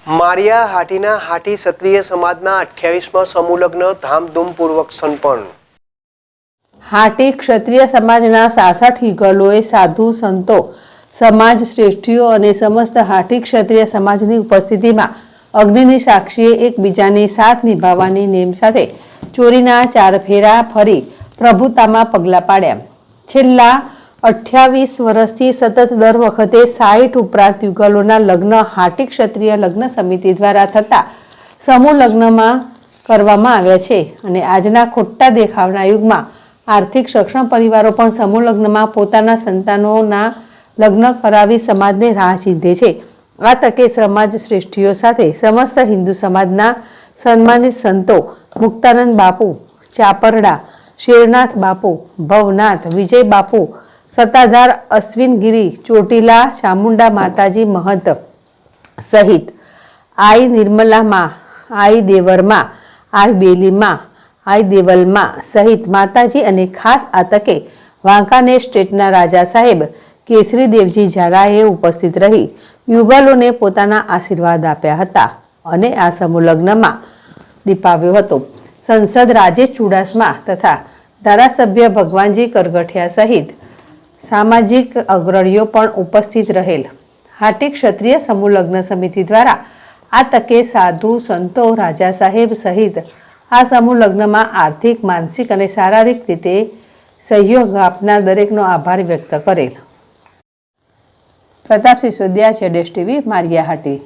Maria Hatina હાટી ક્ષત્રિય સમાજના 28મા સમૂહ લગ્ન ધામધૂમપૂર્વક સંપન્ન। હાટી ક્ષત્રિય સમાજના 66 યુગલોએ સાધુ સંતો, સમાજ શ્રેષ્ઠીઓ અને સમસ્ત હાટી ક્ષત્રિય સમાજની ઉપસ્થિતિમાં અગ્નિની સાક્ષીએ એકબીજાની સાથ નિભાવવાની નેમ સાથે ચોરીના 4 ફેરા ફરી પ્રભુતામાં પગલાં પાડ્યા। છેલ્લા 28 વર્ષથી સતત દર વખતે 60 ઉપરાંત યુગલોના લગ્ન હાટી ક્ષત્રિય લગ્ન સમિતિ દ્વારા થતા સમૂહ લગ્નમાં કરવામાં આવ્યા છે અને આજના ખોટા દેખાવના યુગમાં આર્થિક સક્ષમ પરિવારો પણ સમૂહ લગ્નમાં પોતાના સંતાનોના લગ્ન કરાવી સમાજને રાહ ચીંધે છે। આ તકે સમાજ શ્રેષ્ઠીઓ સાથે સમસ્ત હિન્દુ સમાજના સન્માનિત સંતો મુક્તાનંદ બાપુ ચાપરડા, શેરનાથ બાપુ, ભવનાથ, વિજય બાપુ, સત્તાધાર અશ્વિનગીરી, ચોટીલા ચામુંડા માતાજી મહંત સહિત આઈ નિર્મલામાં, આઈ દેવરમાં, આઈ બેલીમાં, આઈ દેવલમાં સહિત માતાજી અને ખાસ આ તકે વાંકાનેર સ્ટેટના રાજા સાહેબ કેસરી દેવજી ઝાલાએ ઉપસ્થિત રહી યુગલોને પોતાના આશીર્વાદ આપ્યા હતા અને આ સમૂહ લગ્નમાં દીપાવ્યો હતો। સંસદ રાજેશ ચુડાસમા તથા ધારાસભ્ય ભગવાનજી કરગઠિયા સહિત સામાજિક અગ્રણીઓ પણ ઉપસ્થિત રહેલ। હાટી ક્ષત્રિય સમૂહ લગ્ન સમિતિ દ્વારા આ તકે સાધુ સંતો, રાજા સાહેબ સહિત આ સમૂહ લગ્નમાં આર્થિક, માનસિક અને શારીરિક રીતે સહયોગ આપનાર દરેકનો આભાર વ્યક્ત કરેલ। Pratap Sisodiya, ZS TV, Maria હાટી।